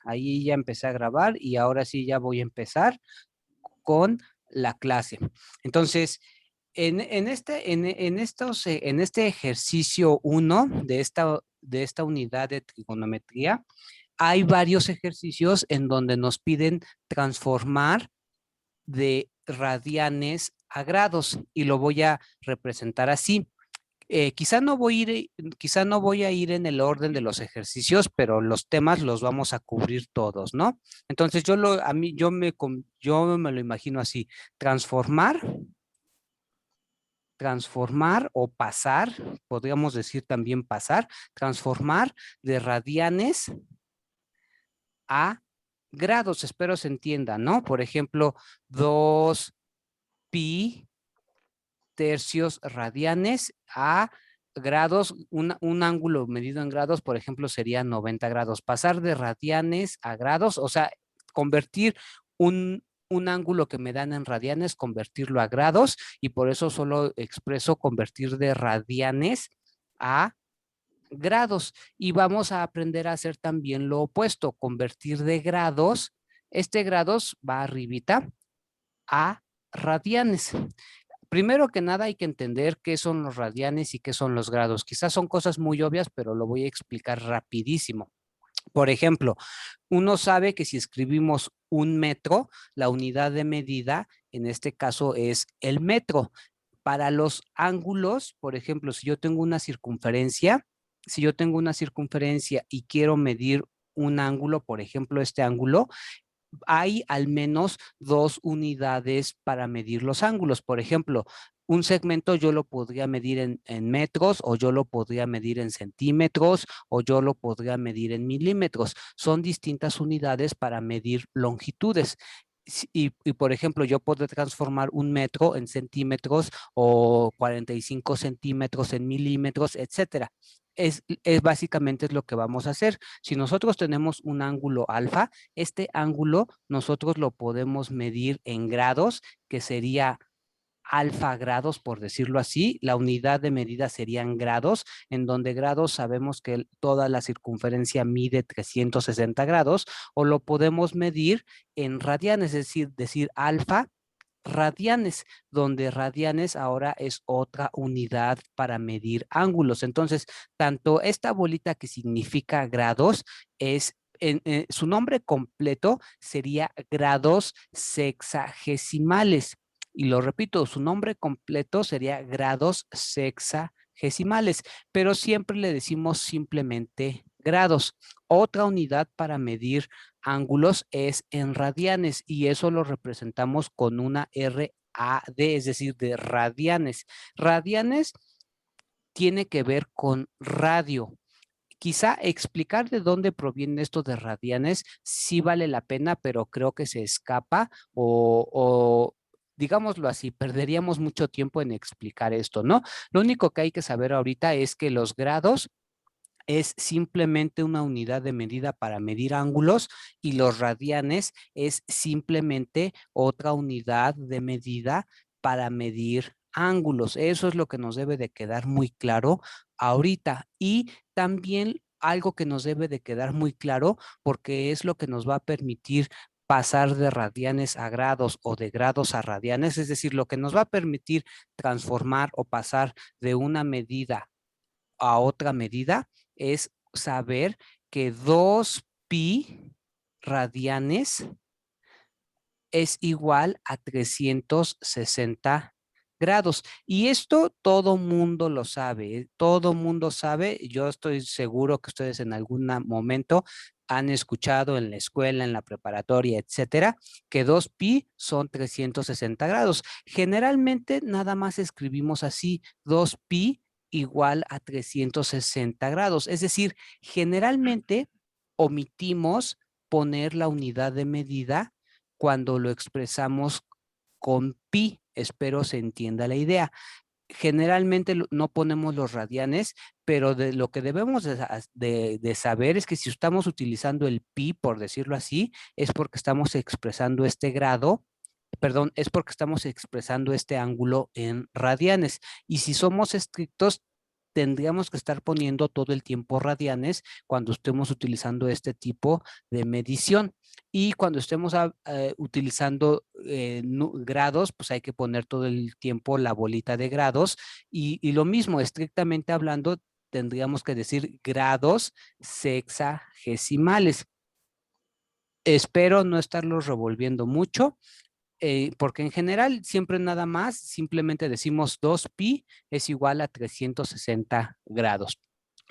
Ahí ya empecé a grabar y ahora sí ya voy a empezar con la clase. Entonces, en este ejercicio 1 de esta unidad de trigonometría, hay varios ejercicios en donde nos piden transformar de radianes a grados y lo voy a representar así. Quizá no voy a ir en el orden de los ejercicios, pero los temas los vamos a cubrir todos, ¿no? Entonces yo me lo imagino así: transformar, transformar o pasar, podríamos decir también pasar, transformar de radianes a grados. Espero se entienda, ¿no? Por ejemplo, 2 pi tercios radianes a grados, un ángulo medido en grados, por ejemplo, sería 90 grados. Pasar de radianes a grados, o sea, convertir un ángulo que me dan en radianes, convertirlo a grados, y por eso solo expreso convertir de radianes a grados. Y vamos a aprender a hacer también lo opuesto, convertir de grados, este grados va arribita, a radianes. Primero que nada hay que entender qué son los radianes y qué son los grados. Quizás son cosas muy obvias, pero lo voy a explicar rapidísimo. Por ejemplo, uno sabe que si escribimos un metro, la unidad de medida, en este caso, es el metro. Para los ángulos, por ejemplo, si yo tengo una circunferencia y quiero medir un ángulo, por ejemplo, este ángulo, hay al menos dos unidades para medir los ángulos. Por ejemplo, un segmento yo lo podría medir en metros, o yo lo podría medir en centímetros, o yo lo podría medir en milímetros. Son distintas unidades para medir longitudes. Por ejemplo, yo puedo transformar un metro en centímetros o 45 centímetros en milímetros, etcétera. Es básicamente es lo que vamos a hacer. Si nosotros tenemos un ángulo alfa, este ángulo nosotros lo podemos medir en grados, que sería alfa grados, por decirlo así. La unidad de medida serían grados, en donde grados sabemos que toda la circunferencia mide 360 grados, o lo podemos medir en radianes, es decir alfa radianes, donde radianes ahora es otra unidad para medir ángulos. Entonces, tanto esta bolita que significa grados su nombre completo sería grados sexagesimales. Y lo repito, su nombre completo sería grados sexagesimales, pero siempre le decimos simplemente grados. Otra unidad para medir ángulos es en radianes, y eso lo representamos con una RAD, es decir, de radianes. Radianes tiene que ver con radio. Quizá explicar de dónde proviene esto de radianes sí vale la pena, pero creo que se escapa, o digámoslo así, perderíamos mucho tiempo en explicar esto, ¿no? Lo único que hay que saber ahorita es que los grados es simplemente una unidad de medida para medir ángulos, y los radianes es simplemente otra unidad de medida para medir ángulos. Eso es lo que nos debe de quedar muy claro ahorita. Y también algo que nos debe de quedar muy claro, porque es lo que nos va a permitir pasar de radianes a grados o de grados a radianes, es decir, lo que nos va a permitir transformar o pasar de una medida a otra medida, es saber que 2 pi radianes es igual a 360 grados. Y esto todo mundo lo sabe, todo mundo sabe. Yo estoy seguro que ustedes en algún momento han escuchado en la escuela, en la preparatoria, etcétera, que 2 pi son 360 grados. Generalmente nada más escribimos así: 2 pi igual a 360 grados. Es decir, generalmente omitimos poner la unidad de medida cuando lo expresamos con pi. Espero se entienda la idea. Generalmente no ponemos los radianes, pero de lo que debemos de saber es que si estamos utilizando el pi, por decirlo así, es porque estamos expresando este grado, perdón, es porque estamos expresando este ángulo en radianes. Y si somos estrictos, tendríamos que estar poniendo todo el tiempo radianes cuando estemos utilizando este tipo de medición. Y cuando estemos utilizando grados, pues hay que poner todo el tiempo la bolita de grados. Y lo mismo, estrictamente hablando, tendríamos que decir grados sexagesimales. Espero no estarlos revolviendo mucho, porque en general siempre nada más, simplemente decimos 2pi es igual a 360 grados.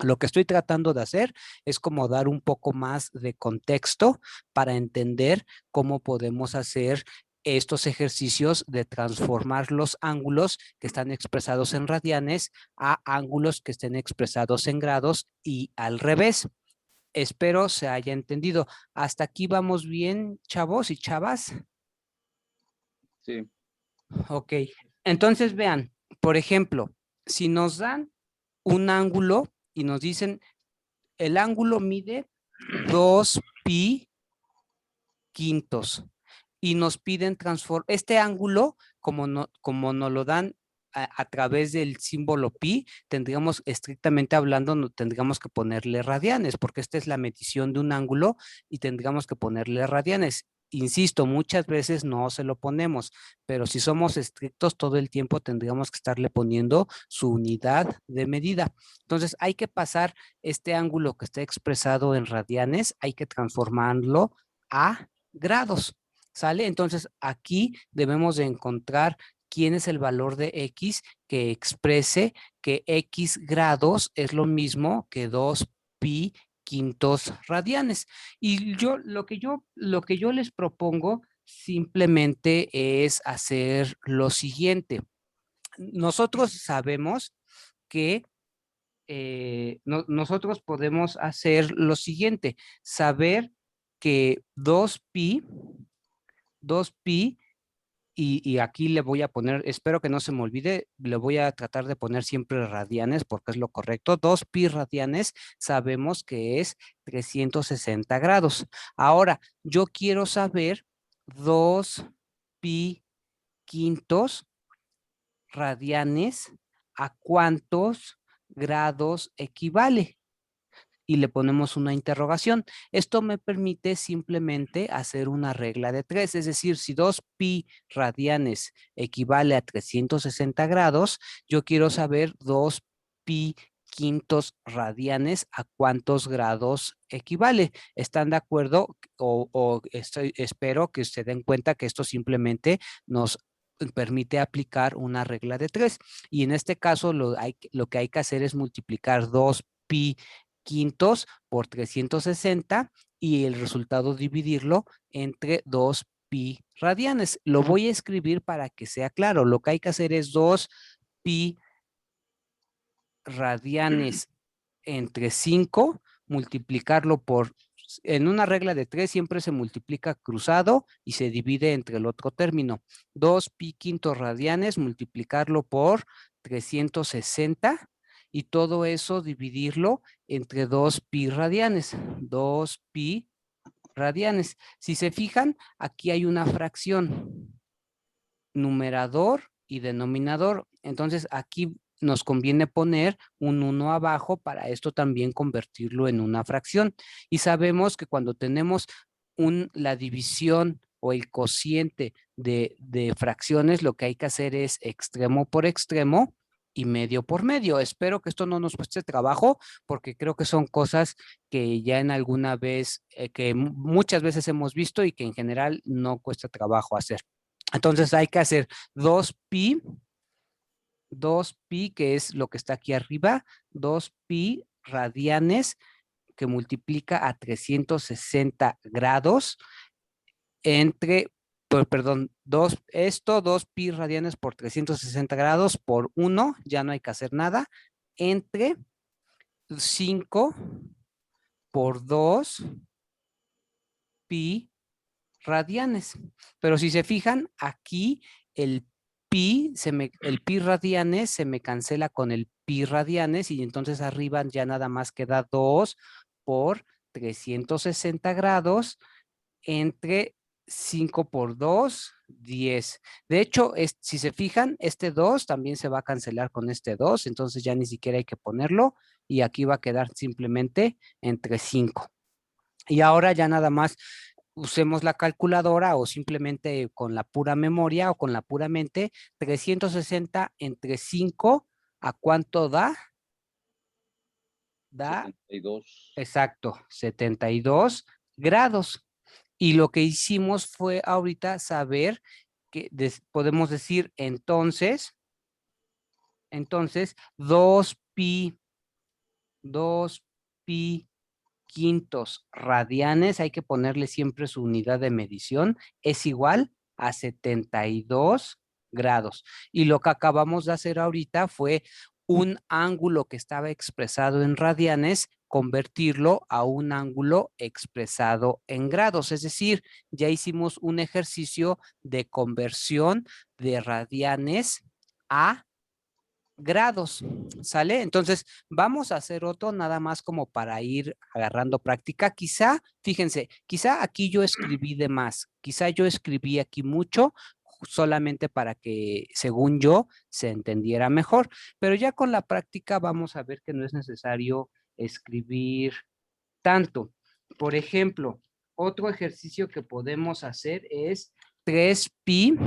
Lo que estoy tratando de hacer es como dar un poco más de contexto para entender cómo podemos hacer estos ejercicios de transformar los ángulos que están expresados en radianes a ángulos que estén expresados en grados y al revés. Espero se haya entendido. ¿Hasta aquí vamos bien, chavos y chavas? Sí. Ok. Entonces vean, por ejemplo, si nos dan un ángulo y nos dicen el ángulo mide 2pi quintos y nos piden transformar este ángulo, como nos lo dan a través del símbolo pi, tendríamos estrictamente hablando, no, tendríamos que ponerle radianes, porque esta es la medición de un ángulo y tendríamos que ponerle radianes. Insisto, muchas veces no se lo ponemos, pero si somos estrictos todo el tiempo tendríamos que estarle poniendo su unidad de medida. Entonces hay que pasar este ángulo que está expresado en radianes, hay que transformarlo a grados, ¿sale? Entonces aquí debemos de encontrar quién es el valor de x que exprese que x grados es lo mismo que 2pi quintos radianes. Y lo que yo les propongo simplemente es hacer lo siguiente. Nosotros sabemos que nosotros podemos hacer lo siguiente, saber que 2pi y aquí le voy a poner, espero que no se me olvide, le voy a tratar de poner siempre radianes porque es lo correcto. 2pi radianes sabemos que es 360 grados. Ahora, yo quiero saber 2pi quintos radianes a cuántos grados equivale. Y le ponemos una interrogación. Esto me permite simplemente hacer una regla de 3, es decir, si 2pi radianes equivale a 360 grados, yo quiero saber 2pi quintos radianes a cuántos grados equivale. ¿Están de acuerdo? Espero que se den cuenta que esto simplemente nos permite aplicar una regla de 3. Y en este caso lo que hay que hacer es multiplicar 2pi quintos por 360 y el resultado dividirlo entre 2pi radianes. Lo voy a escribir para que sea claro. Lo que hay que hacer es 2pi radianes entre 5, multiplicarlo por, en una regla de 3 siempre se multiplica cruzado y se divide entre el otro término. 2pi quintos radianes, multiplicarlo por 360 y todo eso dividirlo entre 2pi radianes. 2pi radianes. Si se fijan, aquí hay una fracción, numerador y denominador. Entonces aquí nos conviene poner un 1 abajo para esto también convertirlo en una fracción. Y sabemos que cuando tenemos la división o el cociente de fracciones, lo que hay que hacer es extremo por extremo y medio por medio. Espero que esto no nos cueste trabajo porque creo que son cosas que ya en alguna vez, que muchas veces hemos visto y que en general no cuesta trabajo hacer. Entonces hay que hacer 2pi, que es lo que está aquí arriba, 2pi radianes que multiplica a 360 grados entre, perdón, 2pi radianes por 360 grados por 1, ya no hay que hacer nada, entre 5 por 2pi radianes. Pero si se fijan, aquí el pi radianes se me cancela con el pi radianes y entonces arriba ya nada más queda 2 por 360 grados entre 5 por 2, 10. De hecho, si se fijan, este 2 también se va a cancelar con este 2, entonces ya ni siquiera hay que ponerlo y aquí va a quedar simplemente entre 5. Y ahora ya nada más usemos la calculadora o simplemente con la pura memoria o con la pura mente, 360 entre 5, ¿a cuánto da? Da, 72. exacto, 72 grados. Y lo que hicimos fue ahorita saber que podemos decir entonces 2pi quintos radianes, hay que ponerle siempre su unidad de medición, es igual a 72 grados. Y lo que acabamos de hacer ahorita fue un ángulo que estaba expresado en radianes, convertirlo a un ángulo expresado en grados. Es decir, ya hicimos un ejercicio de conversión de radianes a grados, ¿sale? Entonces, vamos a hacer otro nada más como para ir agarrando práctica. Quizá, fíjense, quizá aquí yo escribí de más, quizá yo escribí aquí mucho solamente para que, según yo, se entendiera mejor, pero ya con la práctica vamos a ver que no es necesario escribir tanto. Por ejemplo, otro ejercicio que podemos hacer es 3pi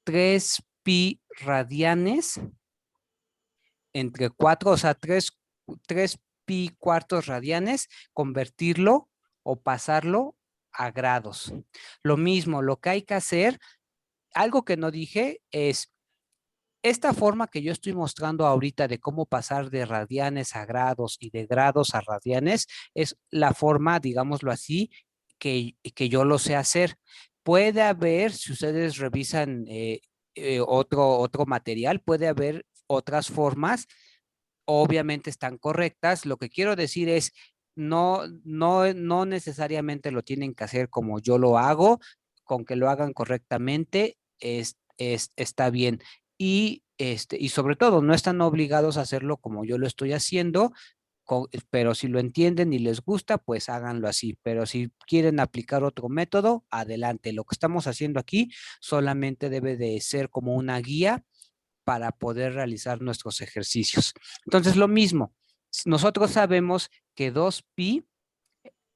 3pi radianes entre 4, o sea, 3 pi cuartos radianes, convertirlo o pasarlo a grados. Lo mismo, lo que hay que hacer, algo que no dije es, esta forma que yo estoy mostrando ahorita de cómo pasar de radianes a grados y de grados a radianes, es la forma, digámoslo así, que yo lo sé hacer. Puede haber, si ustedes revisan otro material, puede haber otras formas, obviamente están correctas. Lo que quiero decir es, no necesariamente lo tienen que hacer como yo lo hago, con que lo hagan correctamente está bien. Y sobre todo, no están obligados a hacerlo como yo lo estoy haciendo, pero si lo entienden y les gusta, pues háganlo así. Pero si quieren aplicar otro método, adelante. Lo que estamos haciendo aquí solamente debe de ser como una guía para poder realizar nuestros ejercicios. Entonces, lo mismo, nosotros sabemos que 2pi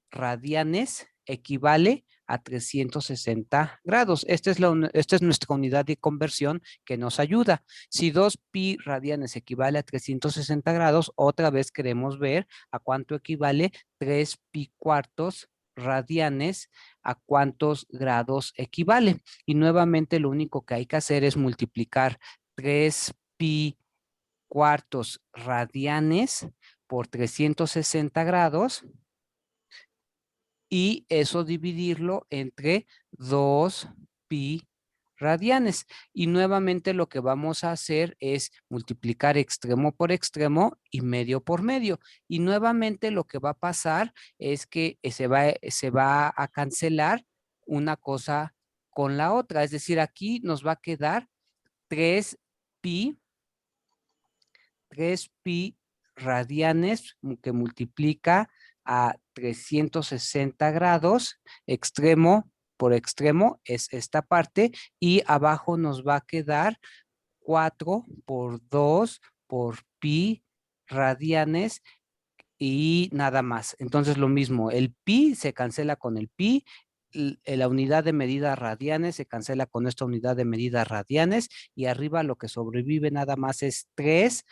radianes equivale a 360 grados. Esta es nuestra unidad de conversión que nos ayuda. Si 2pi radianes equivale a 360 grados, otra vez queremos ver a cuánto equivale 3pi cuartos radianes, a cuántos grados equivale. Y nuevamente lo único que hay que hacer es multiplicar 3pi cuartos radianes por 360 grados y eso dividirlo entre 2pi radianes. Y nuevamente lo que vamos a hacer es multiplicar extremo por extremo y medio por medio. Y nuevamente lo que va a pasar es que se va a cancelar una cosa con la otra. Es decir, aquí nos va a quedar 3pi 3pi radianes que multiplica a 360 grados, extremo por extremo es esta parte, y abajo nos va a quedar 4 por 2 por pi radianes y nada más. Entonces lo mismo, el pi se cancela con el pi, la unidad de medida radianes se cancela con esta unidad de medida radianes y arriba lo que sobrevive nada más es 3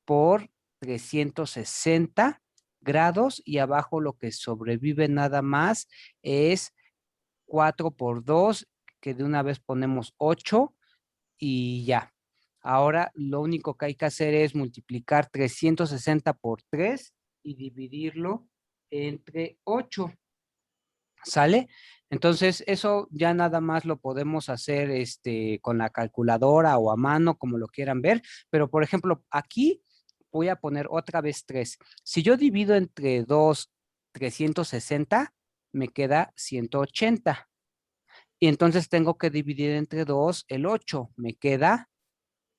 por 360 grados y abajo lo que sobrevive nada más es 4 por 2, que de una vez ponemos 8 y ya. Ahora lo único que hay que hacer es multiplicar 360 por 3 y dividirlo entre 8. ¿Sale? Entonces, eso ya nada más lo podemos hacer con la calculadora o a mano, como lo quieran ver. Pero, por ejemplo, aquí voy a poner otra vez 3. Si yo divido entre 2, 360, me queda 180. Y entonces tengo que dividir entre 2 el 8, me queda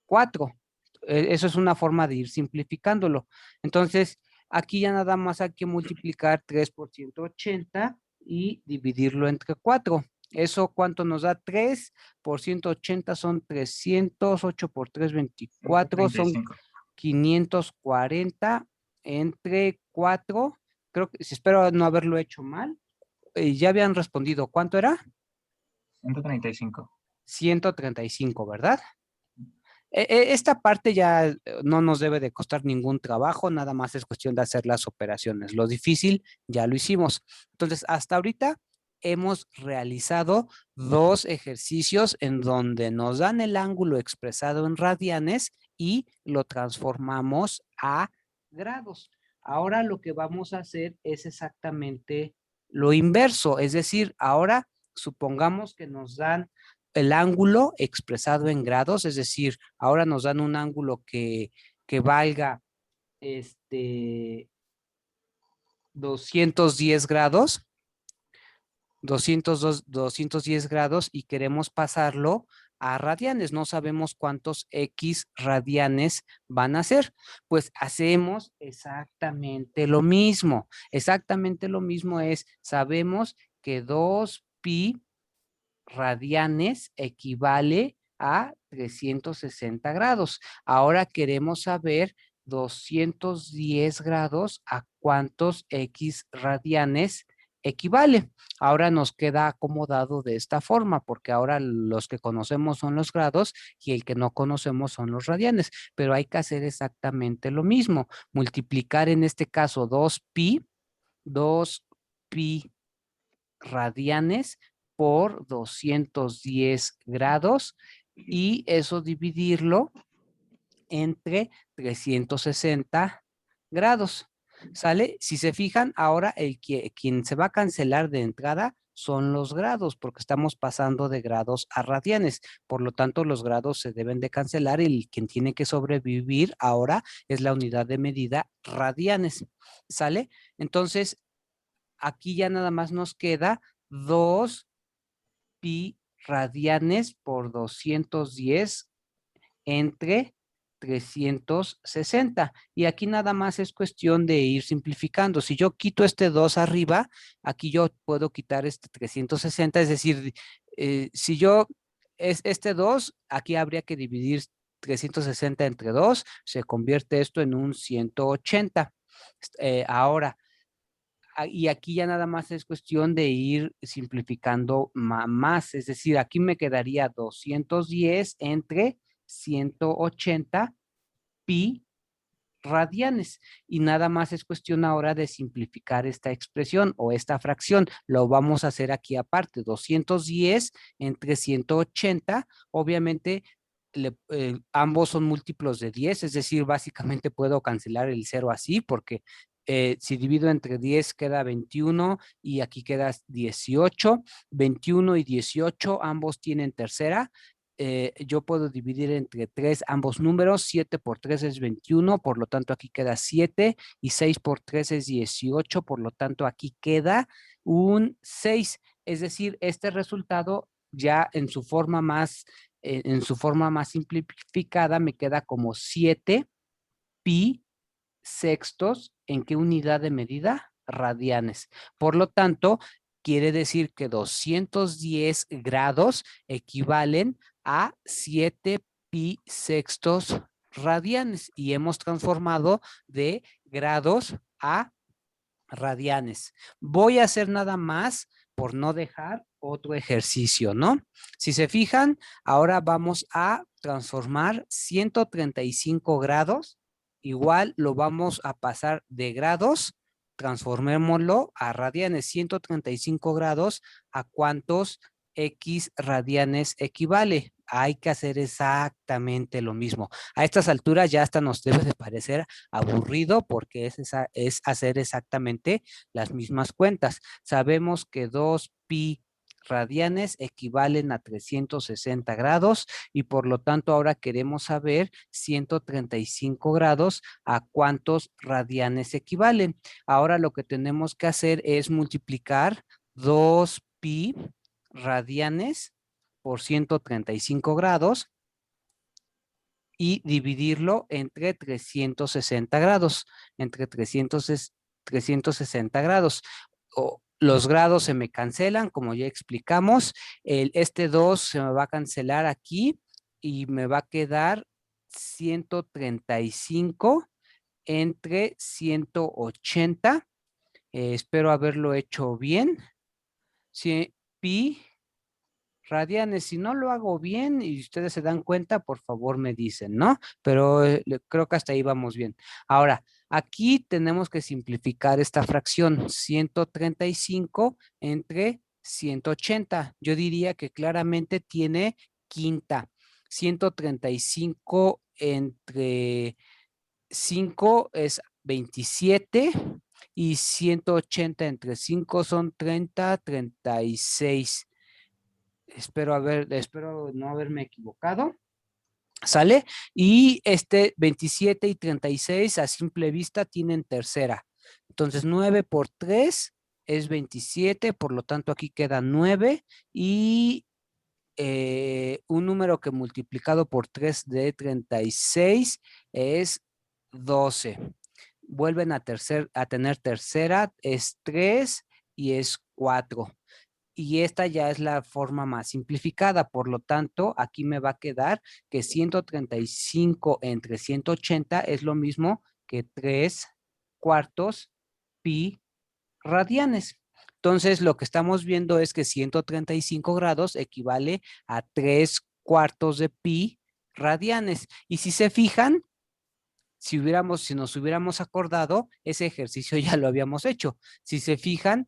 4. Eso es una forma de ir simplificándolo. Entonces, aquí ya nada más hay que multiplicar 3 por 180 y dividirlo entre 4. ¿Eso cuánto nos da? 3 por 180 son 300, 8 por 3, 24, son 135. 540 entre 4. Creo que, espero no haberlo hecho mal. Ya habían respondido. ¿Cuánto era? 135. 135, ¿verdad? Esta parte ya no nos debe de costar ningún trabajo, nada más es cuestión de hacer las operaciones. Lo difícil ya lo hicimos. Entonces, hasta ahorita hemos realizado 2 ejercicios en donde nos dan el ángulo expresado en radianes y lo transformamos a grados. Ahora lo que vamos a hacer es exactamente lo inverso, es decir, ahora supongamos que nos dan el ángulo expresado en grados, es decir, ahora nos dan un ángulo que valga 210 grados, 210 grados y queremos pasarlo a radianes. No sabemos cuántos X radianes van a ser. Pues hacemos exactamente lo mismo. Exactamente lo mismo es, sabemos que 2pi radianes equivale a 360 grados. Ahora queremos saber 210 grados a cuántos X radianes equivale. Ahora nos queda acomodado de esta forma, porque ahora los que conocemos son los grados y el que no conocemos son los radianes, pero hay que hacer exactamente lo mismo. Multiplicar en este caso 2pi radianes por 210 grados y eso dividirlo entre 360 grados. ¿Sale? Si se fijan, ahora quien se va a cancelar de entrada son los grados, porque estamos pasando de grados a radianes. Por lo tanto, los grados se deben de cancelar y quien tiene que sobrevivir ahora es la unidad de medida radianes. ¿Sale? Entonces, aquí ya nada más nos queda 2 pi radianes por 210 entre 360. Y aquí nada más es cuestión de ir simplificando. Si yo quito este 2 arriba, aquí yo puedo quitar este 360, es decir, si yo es este 2, aquí habría que dividir 360 entre 2, se convierte esto en un 180. Ahora, y aquí ya nada más es cuestión de ir simplificando más, es decir, aquí me quedaría 210 entre 180 pi radianes y nada más es cuestión ahora de simplificar esta expresión o esta fracción. Lo vamos a hacer aquí aparte, 210 entre 180, obviamente ambos son múltiplos de 10, es decir, básicamente puedo cancelar el 0 así porque si divido entre 10 queda 21 y aquí queda 18. 21 y 18 ambos tienen tercera. Yo puedo dividir entre 3 ambos números. 7 por 3 es 21, por lo tanto aquí queda 7 y 6 por 3 es 18, por lo tanto aquí queda un 6. Es decir, este resultado ya en su forma más simplificada me queda como 7 pi sextos. ¿En qué unidad de medida? Radianes. Por lo tanto, quiere decir que 210 grados equivalen a 7 pi sextos radianes y hemos transformado de grados a radianes. Voy a hacer nada más por no dejar otro ejercicio, ¿no? Si se fijan, ahora vamos a transformar 135 grados. Igual lo vamos a pasar de grados, transformémoslo a radianes. 135 grados, ¿a cuántos X radianes equivale? Hay que hacer exactamente lo mismo. A estas alturas ya hasta nos debe de parecer aburrido porque es hacer exactamente las mismas cuentas. Sabemos que 2pi radianes equivalen a 360 grados y por lo tanto ahora queremos saber 135 grados a cuántos radianes equivalen. Ahora lo que tenemos que hacer es multiplicar 2pi radianes por 135 grados y dividirlo entre 360 grados, entre 360 grados. Los grados se me cancelan, como ya explicamos. Este 2 se me va a cancelar aquí y me va a quedar 135 entre 180. Espero haberlo hecho bien. Pi radianes. Si no lo hago bien y ustedes se dan cuenta, por favor me dicen, ¿no? Pero creo que hasta ahí vamos bien. Ahora, aquí tenemos que simplificar esta fracción, 135 entre 180. Yo diría que claramente tiene quinta. 135 entre 5 es 27 y 180 entre 5 son 30, 36. Espero no haberme equivocado. ¿Sale? Y 27 y 36 a simple vista tienen tercera. Entonces 9 por 3 es 27, por lo tanto aquí queda 9 y un número que multiplicado por 3 de 36 es 12. Vuelven a tener tercera, es 3 y es 4. Y esta ya es la forma más simplificada, por lo tanto, aquí me va a quedar que 135 entre 180 es lo mismo que 3 cuartos pi radianes. Entonces, lo que estamos viendo es que 135 grados equivale a 3 cuartos de pi radianes. Y si se fijan, si nos hubiéramos acordado, ese ejercicio ya lo habíamos hecho. Si se fijan,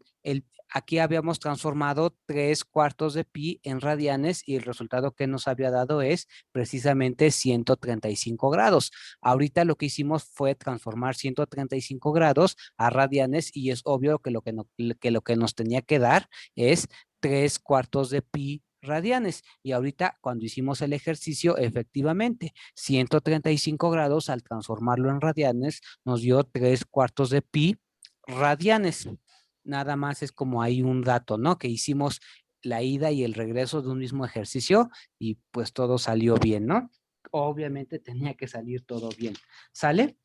aquí habíamos transformado 3 cuartos de pi en radianes y el resultado que nos había dado es precisamente 135 grados. Ahorita lo que hicimos fue transformar 135 grados a radianes y es obvio que lo que nos tenía que dar es 3 cuartos de pi radianes. Y ahorita cuando hicimos el ejercicio, efectivamente, 135 grados al transformarlo en radianes nos dio 3 cuartos de pi radianes. Nada más es como hay un dato, ¿no? Que hicimos la ida y el regreso de un mismo ejercicio y pues todo salió bien, ¿no? Obviamente tenía que salir todo bien. ¿Sale?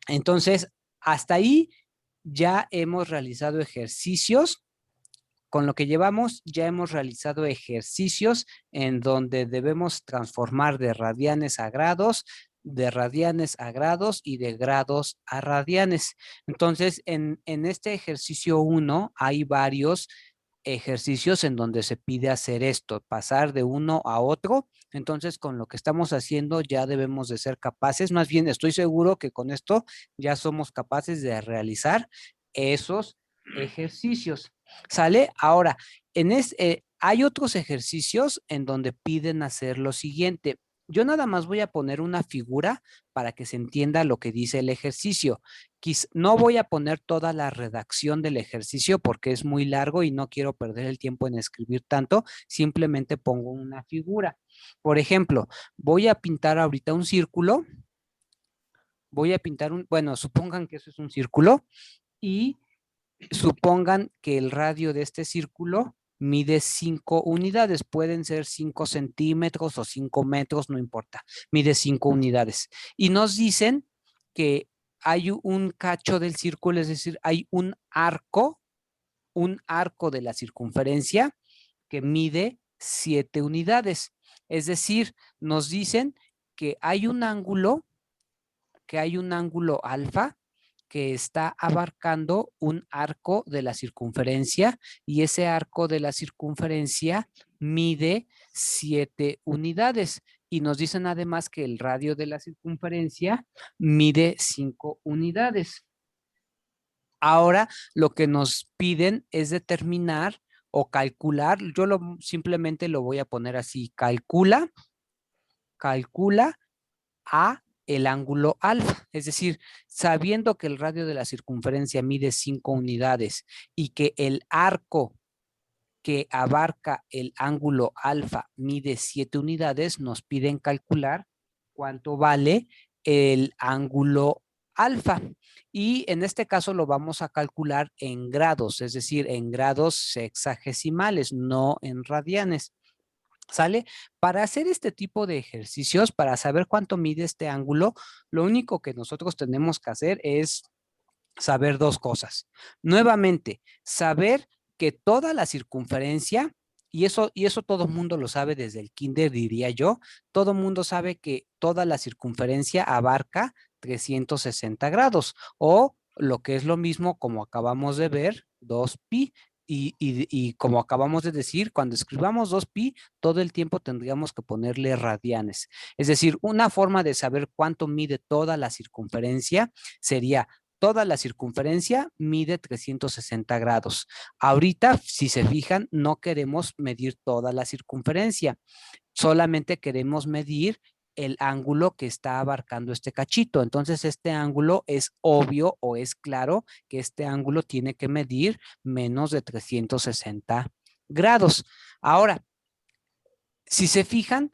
Entonces, hasta ahí ya hemos realizado ejercicios. Con lo que llevamos, ya hemos realizado ejercicios en donde debemos transformar de radianes a grados, de radianes a grados y de grados a radianes. Entonces, en este ejercicio 1 hay varios ejercicios en donde se pide hacer esto, pasar de uno a otro. Entonces, con lo que estamos haciendo ya debemos de ser capaces, más bien estoy seguro que con esto ya somos capaces de realizar esos ejercicios. ¿Sale? Ahora, hay otros ejercicios en donde piden hacer lo siguiente. Yo nada más voy a poner una figura para que se entienda lo que dice el ejercicio. No voy a poner toda la redacción del ejercicio porque es muy largo y no quiero perder el tiempo en escribir tanto. Simplemente pongo una figura. Por ejemplo, voy a pintar ahorita un círculo. Voy a pintar bueno, supongan que eso es un círculo y supongan que el radio de este círculo mide 5 unidades, pueden ser 5 centímetros o 5 metros, no importa, mide 5 unidades. Y nos dicen que hay un cacho del círculo, es decir, hay un arco de la circunferencia que mide 7 unidades. Es decir, nos dicen que hay un ángulo alfa que está abarcando un arco de la circunferencia y ese arco de la circunferencia mide 7 unidades. Y nos dicen además que el radio de la circunferencia mide 5 unidades. Ahora lo que nos piden es determinar o calcular, simplemente lo voy a poner así, calcula a el ángulo alfa, es decir, sabiendo que el radio de la circunferencia mide 5 unidades y que el arco que abarca el ángulo alfa mide 7 unidades, nos piden calcular cuánto vale el ángulo alfa. Y en este caso lo vamos a calcular en grados, es decir, en grados sexagesimales, no en radianes. ¿Sale? Para hacer este tipo de ejercicios, para saber cuánto mide este ángulo, lo único que nosotros tenemos que hacer es saber dos cosas. Nuevamente, saber que toda la circunferencia, y eso todo el mundo lo sabe desde el kinder, diría yo, todo el mundo sabe que toda la circunferencia abarca 360 grados, o lo que es lo mismo, como acabamos de ver, 2pi. Y como acabamos de decir, cuando escribamos 2pi, todo el tiempo tendríamos que ponerle radianes. Es decir, una forma de saber cuánto mide toda la circunferencia sería: toda la circunferencia mide 360 grados. Ahorita, si se fijan, no queremos medir toda la circunferencia, solamente queremos medir el ángulo que está abarcando este cachito. Entonces, este ángulo es obvio o es claro que este ángulo tiene que medir menos de 360 grados. Ahora, si se fijan,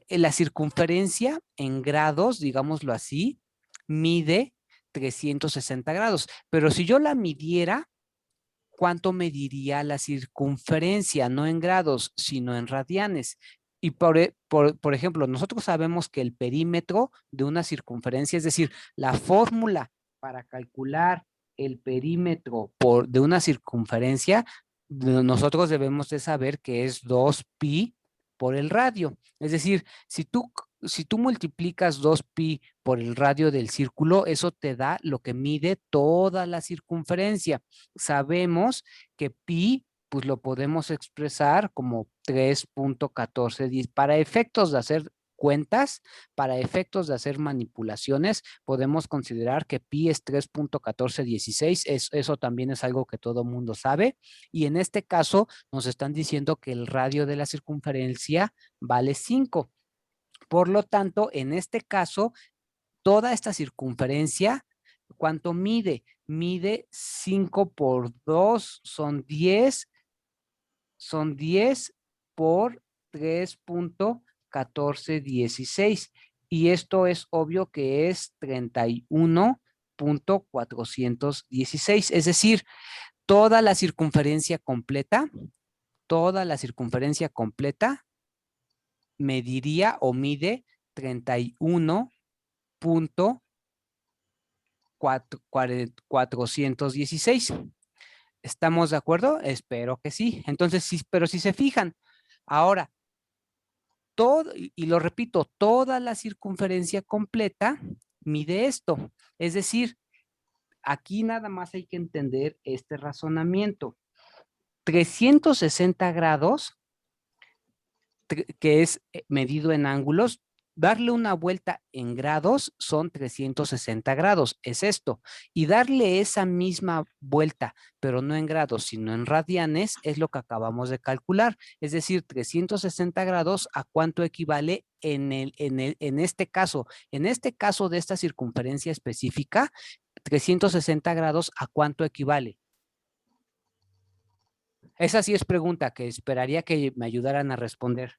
la circunferencia en grados, digámoslo así, mide 360 grados. Pero si yo la midiera, ¿cuánto mediría la circunferencia? No en grados, sino en radianes. Y por ejemplo, nosotros sabemos que el perímetro de una circunferencia, es decir, la fórmula para calcular el perímetro de una circunferencia, nosotros debemos de saber que es 2pi por el radio. Es decir, si tú multiplicas 2pi por el radio del círculo, eso te da lo que mide toda la circunferencia. Sabemos que pi, pues lo podemos expresar como 3.1410. Para efectos de hacer cuentas, para efectos de hacer manipulaciones, podemos considerar que pi es 3.1416. Eso también es algo que todo mundo sabe. Y en este caso nos están diciendo que el radio de la circunferencia vale 5. Por lo tanto, en este caso, toda esta circunferencia, ¿cuánto mide? Mide 5 por 2, son 10 por 3.1416. Y esto es obvio que es 31.416. Es decir, toda la circunferencia completa mediría o mide 31.416. ¿Estamos de acuerdo? Espero que sí. Entonces, sí, pero si se fijan, ahora, y lo repito, toda la circunferencia completa mide esto. Es decir, aquí nada más hay que entender este razonamiento. 360 grados, que es medido en ángulos, darle una vuelta en grados son 360 grados, es esto. Y darle esa misma vuelta, pero no en grados, sino en radianes, es lo que acabamos de calcular. Es decir, 360 grados, ¿a cuánto equivale en este caso? En este caso de esta circunferencia específica, 360 grados, ¿a cuánto equivale? Esa sí es pregunta que esperaría que me ayudaran a responder.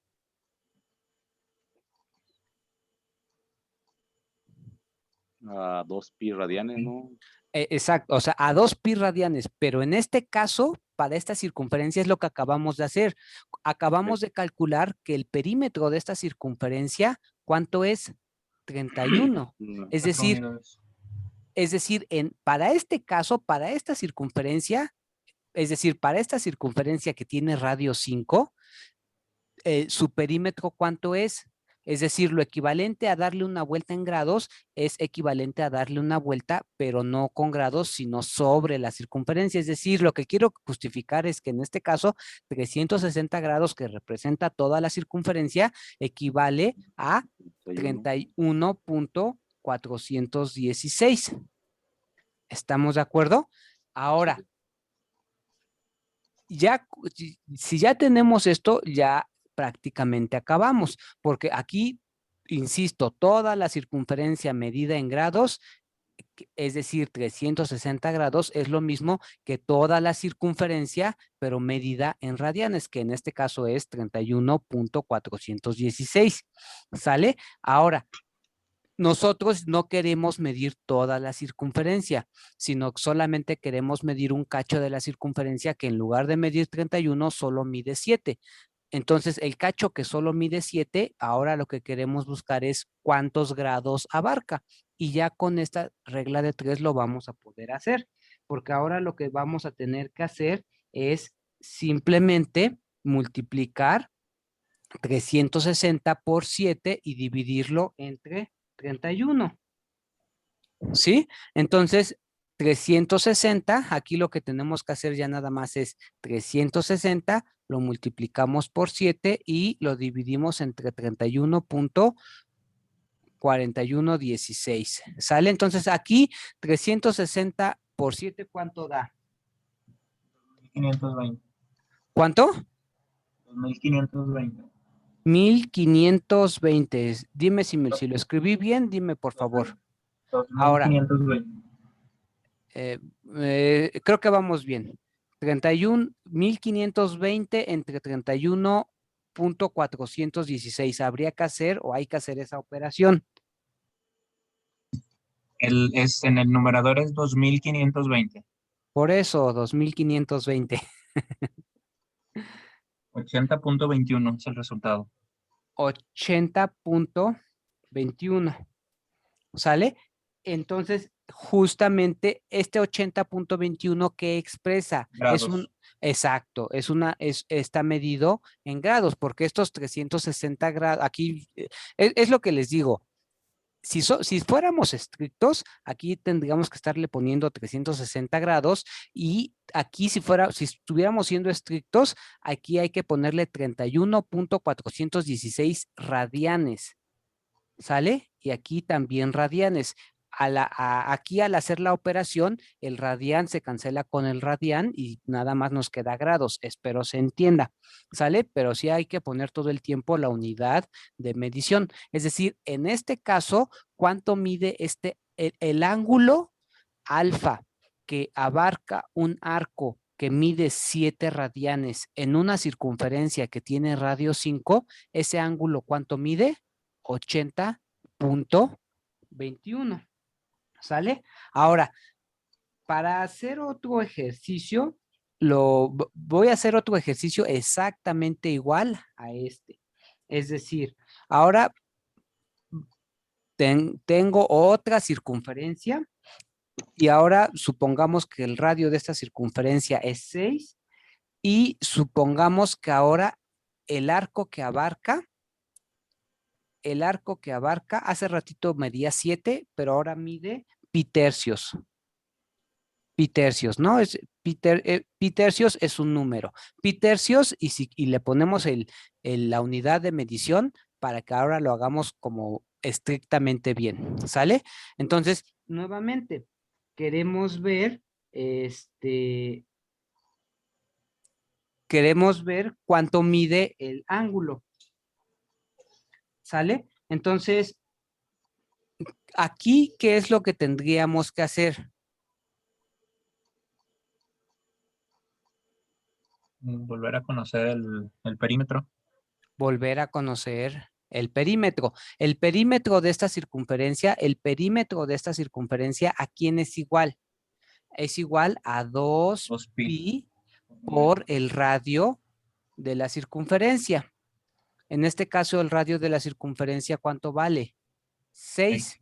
A 2pi radianes, ¿no? Exacto, o sea, a 2pi radianes, pero en este caso, para esta circunferencia es lo que acabamos de hacer. Acabamos de calcular que el perímetro de esta circunferencia, ¿cuánto es? 31. Es decir, para este caso, para esta circunferencia, es decir, para esta circunferencia que tiene radio 5, su perímetro, ¿cuánto es? Es decir, lo equivalente a darle una vuelta en grados es equivalente a darle una vuelta, pero no con grados, sino sobre la circunferencia. Es decir, lo que quiero justificar es que en este caso, 360 grados, que representa toda la circunferencia, equivale a 31.416. ¿Estamos de acuerdo? Ahora, si ya tenemos esto, ya prácticamente acabamos, porque aquí, insisto, toda la circunferencia medida en grados, es decir, 360 grados, es lo mismo que toda la circunferencia, pero medida en radianes, que en este caso es 31.416. ¿Sale? Ahora, nosotros no queremos medir toda la circunferencia, sino solamente queremos medir un cacho de la circunferencia que en lugar de medir 31 solo mide 7. Entonces, el cacho que solo mide 7, ahora lo que queremos buscar es cuántos grados abarca. Y ya con esta regla de 3 lo vamos a poder hacer, porque ahora lo que vamos a tener que hacer es simplemente multiplicar 360 por 7 y dividirlo entre 31. ¿Sí? Entonces, 360, aquí lo que tenemos que hacer ya nada más es 360, lo multiplicamos por 7 y lo dividimos entre 31.4116. ¿Sale? Entonces aquí 360 por 7, ¿cuánto da? 520. ¿Cuánto? 2520. 1520. Dime si lo escribí bien, dime por favor. Ahora, 2520. creo que vamos bien. 31.520 entre 31.416. Habría que hacer o hay que hacer esa operación. En el numerador es 2520. Por eso, 2.520. 80.21 es el resultado. 80.21. ¿Sale? Entonces, justamente este 80.21 que expresa Grados. exacto, está medido en grados, porque estos 360 grados, aquí es lo que les digo. Si fuéramos estrictos, aquí tendríamos que estarle poniendo 360 grados y aquí si estuviéramos siendo estrictos, aquí hay que ponerle 31.416 radianes. ¿Sale? Y aquí también radianes. Aquí al hacer la operación, el radián se cancela con el radián y nada más nos queda grados. Espero se entienda. ¿Sale? Pero sí hay que poner todo el tiempo la unidad de medición. Es decir, en este caso, ¿cuánto mide el ángulo alfa que abarca un arco que mide 7 radianes en una circunferencia que tiene radio 5? Ese ángulo, ¿cuánto mide? 80.21. ¿Sale? Ahora, para hacer otro ejercicio, voy a hacer otro ejercicio exactamente igual a este. Es decir, ahora tengo otra circunferencia y ahora supongamos que el radio de esta circunferencia es 6 y supongamos que ahora el arco que abarca, hace ratito medía 7, pero ahora mide pi tercios. Pi tercios, ¿no? Pi tercios es un número. Pi tercios y le ponemos la unidad de medición para que ahora lo hagamos como estrictamente bien, ¿sale? Entonces, nuevamente, queremos ver, cuánto mide el ángulo, ¿sale? Entonces, aquí, ¿qué es lo que tendríamos que hacer? Volver a conocer el perímetro. Volver a conocer el perímetro. El perímetro de esta circunferencia, ¿a quién es igual? Es igual a 2pi por el radio de la circunferencia. En este caso, el radio de la circunferencia, ¿cuánto vale? 6.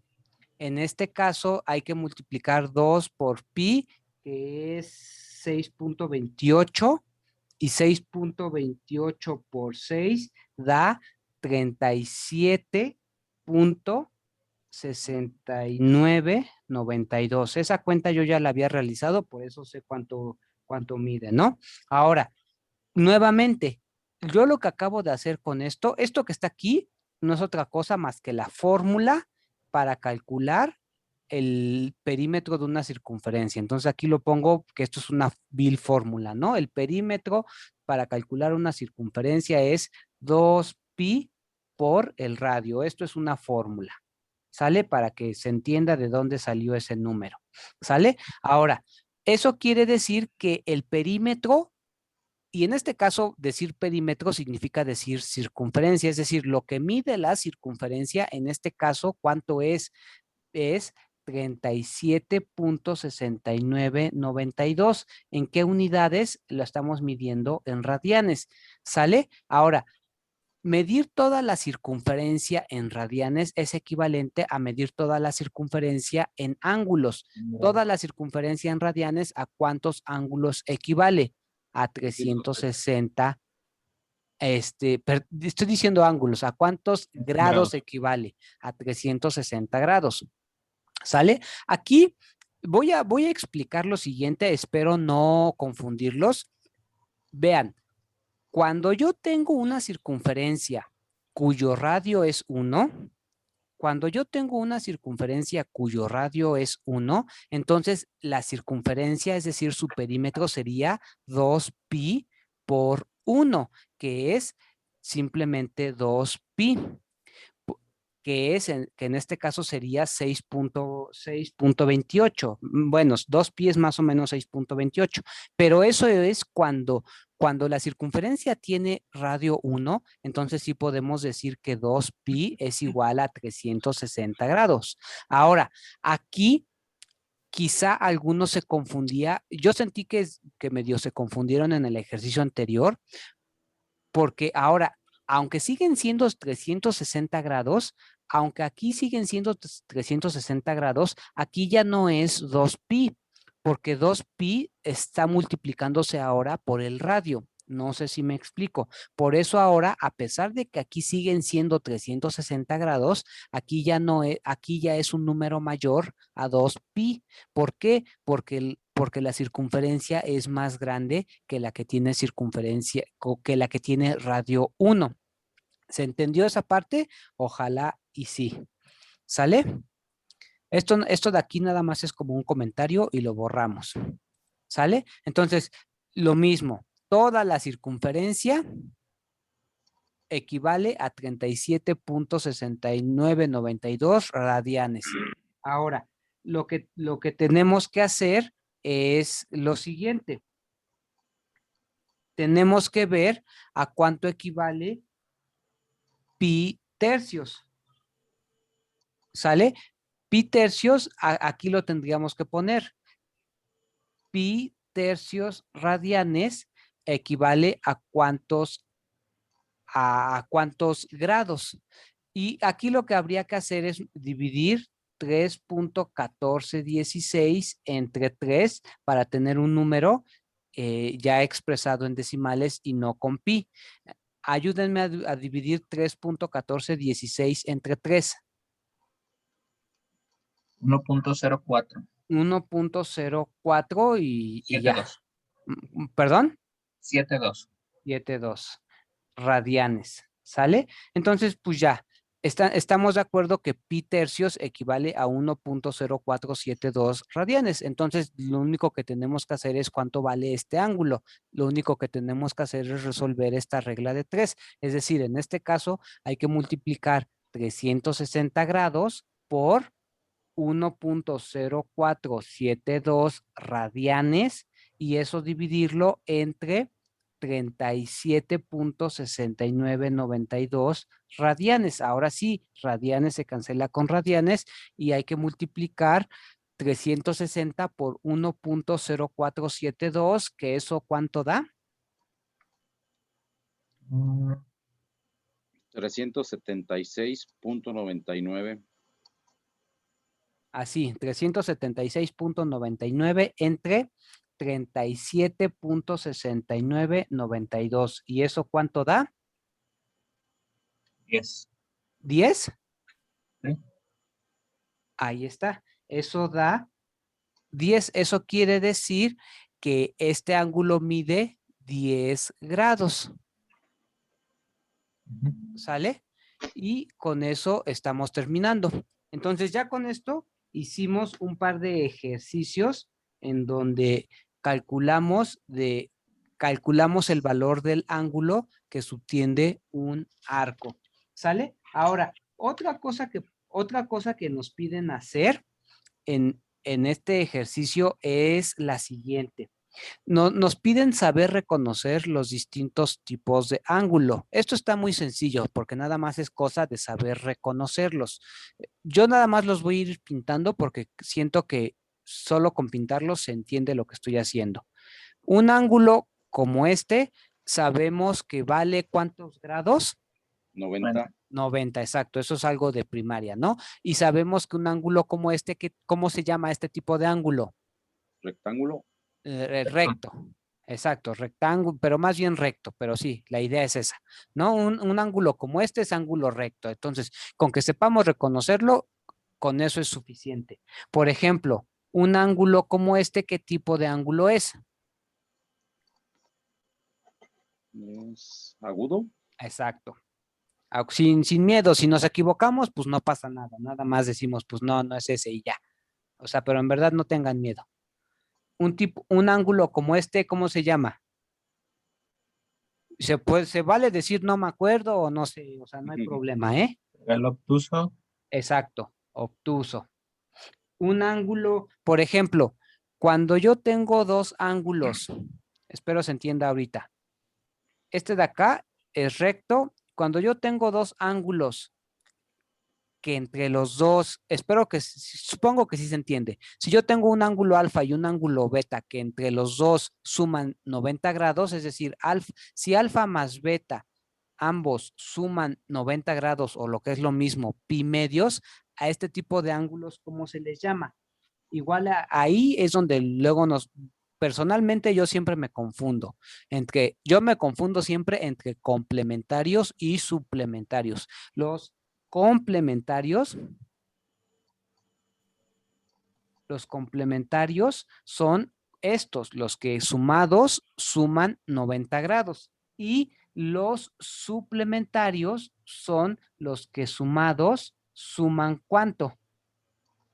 En este caso, hay que multiplicar 2 por pi, que es 6.28, y 6.28 por 6 da 37.6992. Esa cuenta yo ya la había realizado, por eso sé cuánto mide, ¿no? Ahora, nuevamente, yo lo que acabo de hacer con esto que está aquí, no es otra cosa más que la fórmula para calcular el perímetro de una circunferencia. Entonces aquí lo pongo que esto es una vil fórmula, ¿no? El perímetro para calcular una circunferencia es 2pi por el radio. Esto es una fórmula, ¿sale? Para que se entienda de dónde salió ese número, ¿sale? Ahora, eso quiere decir que el perímetro, y en este caso decir perímetro significa decir circunferencia, es decir, lo que mide la circunferencia, en este caso, ¿cuánto es? Es 37.6992. ¿En qué unidades? Lo estamos midiendo en radianes. ¿Sale? Ahora, medir toda la circunferencia en radianes es equivalente a medir toda la circunferencia en ángulos. Toda la circunferencia en radianes, ¿a cuántos ángulos equivale? A 360. Estoy diciendo ángulos. ¿A cuántos grados equivale? A 360 grados. ¿Sale? Aquí voy a explicar lo siguiente. Espero no confundirlos. Vean. Cuando yo tengo una circunferencia cuyo radio es 1, cuando yo tengo una circunferencia cuyo radio es 1, entonces la circunferencia, es decir, su perímetro sería 2pi por 1, que es simplemente 2pi, que en este caso sería 6.28. Bueno, 2pi es más o menos 6.28, pero eso es cuando la circunferencia tiene radio 1, entonces sí podemos decir que 2pi es igual a 360 grados. Ahora, aquí quizá algunos se confundía. Yo sentí que medio se confundieron en el ejercicio anterior, porque ahora, aunque siguen siendo 360 grados, aunque aquí siguen siendo 360 grados, aquí ya no es 2pi, porque 2pi está multiplicándose ahora por el radio. No sé si me explico. Por eso ahora, a pesar de que aquí siguen siendo 360 grados, aquí ya no es, aquí ya es un número mayor a 2pi. ¿Por qué? Porque la circunferencia es más grande que la que tiene circunferencia, que la que tiene radio 1. ¿Se entendió esa parte? Ojalá y sí. ¿Sale? Esto de aquí nada más es como un comentario y lo borramos. ¿Sale? Entonces, lo mismo. Toda la circunferencia equivale a 37.6992 radianes. Ahora, lo que tenemos que hacer es lo siguiente. Tenemos que ver a cuánto equivale pi tercios. ¿Sale? Pi tercios, aquí lo tendríamos que poner. Pi tercios radianes equivale a cuántos grados. Y aquí lo que habría que hacer es dividir 3.1416 entre 3 para tener un número ya expresado en decimales y no con pi. Ayúdenme a dividir 3.1416 entre 3. 1.04. 1.04 y ya. ¿Perdón? 7.2. 7.2 radianes. ¿Sale? Entonces, pues ya. Estamos de acuerdo que pi tercios equivale a 1.0472 radianes. Entonces, lo único que tenemos que hacer es cuánto vale este ángulo. Lo único que tenemos que hacer es resolver esta regla de 3. Es decir, en este caso hay que multiplicar 360 grados por 1.0472 radianes y eso dividirlo entre 37.6992 radianes. Ahora sí, radianes se cancela con radianes y hay que multiplicar 360 por 1.0472, que eso ¿cuánto da? 376.99. Así, 376.99 entre 37.6992. ¿Y eso cuánto da? 10. ¿10? Sí. Ahí está. Eso da 10. Eso quiere decir que este ángulo mide 10 grados. ¿Sale? Y con eso estamos terminando. Entonces ya con esto hicimos un par de ejercicios en donde calculamos el valor del ángulo que subtiende un arco. ¿Sale? Ahora, otra cosa que nos piden hacer en este ejercicio es la siguiente. Nos piden saber reconocer los distintos tipos de ángulo. Esto está muy sencillo porque nada más es cosa de saber reconocerlos. Yo nada más los voy a ir pintando porque siento que solo con pintarlos se entiende lo que estoy haciendo. Un ángulo como este, sabemos que vale ¿cuántos grados? 90. 90, exacto. Eso es algo de primaria, ¿no? Y sabemos que un ángulo como este, ¿cómo se llama este tipo de ángulo? Rectángulo. Recto, exacto, rectángulo, pero más bien recto, pero sí, la idea es esa, ¿no? Un ángulo como este es ángulo recto, entonces, con que sepamos reconocerlo, con eso es suficiente. Por ejemplo, un ángulo como este, ¿qué tipo de ángulo es? Es agudo. Exacto. Sin miedo, si nos equivocamos, pues no pasa nada, nada más decimos, pues no, no es ese y ya. O sea, pero en verdad no tengan miedo. Un ángulo como este, ¿cómo se llama? Se vale decir no me acuerdo o no sé, o sea, no hay problema, ¿eh? El obtuso. Exacto, obtuso. Un ángulo, por ejemplo, cuando yo tengo dos ángulos, espero se entienda ahorita. Este de acá es recto. Cuando yo tengo dos ángulos que entre los dos, supongo que sí se entiende. Si yo tengo un ángulo alfa y un ángulo beta que entre los dos suman 90 grados, es decir, si alfa más beta ambos suman 90 grados o lo que es lo mismo, pi medios, a este tipo de ángulos, ¿cómo se les llama? Igual ahí es donde luego personalmente yo siempre me confundo, yo me confundo siempre entre complementarios y suplementarios. Complementarios, los complementarios son estos, los que sumados suman 90 grados. Y los suplementarios son los que sumados suman ¿cuánto?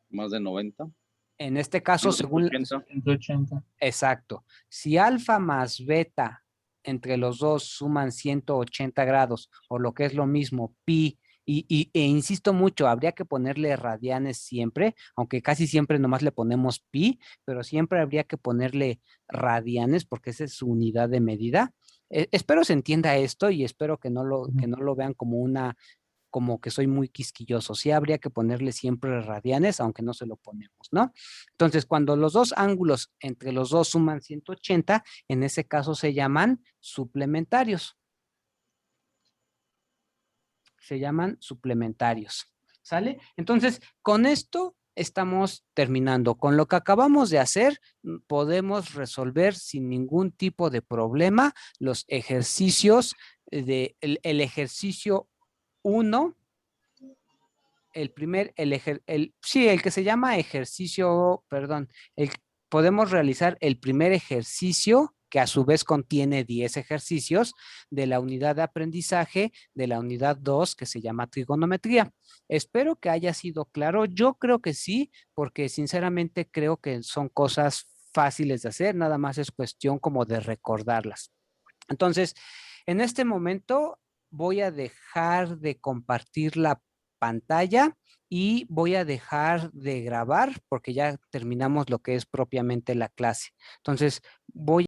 Más de 90. En este caso, según... 180. 180. Exacto. Si alfa más beta entre los dos suman 180 grados, o lo que es lo mismo, pi, e insisto mucho, habría que ponerle radianes siempre, aunque casi siempre nomás le ponemos pi, pero siempre habría que ponerle radianes porque esa es su unidad de medida. Espero se entienda esto y espero que no lo vean como que soy muy quisquilloso. Sí habría que ponerle siempre radianes, aunque no se lo ponemos, ¿no? Entonces, cuando los dos ángulos entre los dos suman 180, en ese caso se llaman suplementarios. Se llaman suplementarios. ¿Sale? Entonces, con esto estamos terminando. Con lo que acabamos de hacer, podemos resolver sin ningún tipo de problema los ejercicios el ejercicio 1, el que se llama ejercicio, perdón, podemos realizar el primer ejercicio que a su vez contiene 10 ejercicios de la unidad de aprendizaje de la unidad 2 que se llama trigonometría. Espero que haya sido claro. Yo creo que sí, porque sinceramente creo que son cosas fáciles de hacer, nada más es cuestión como de recordarlas. Entonces, en este momento voy a dejar de compartir la pantalla y voy a dejar de grabar porque ya terminamos lo que es propiamente la clase. Entonces, voy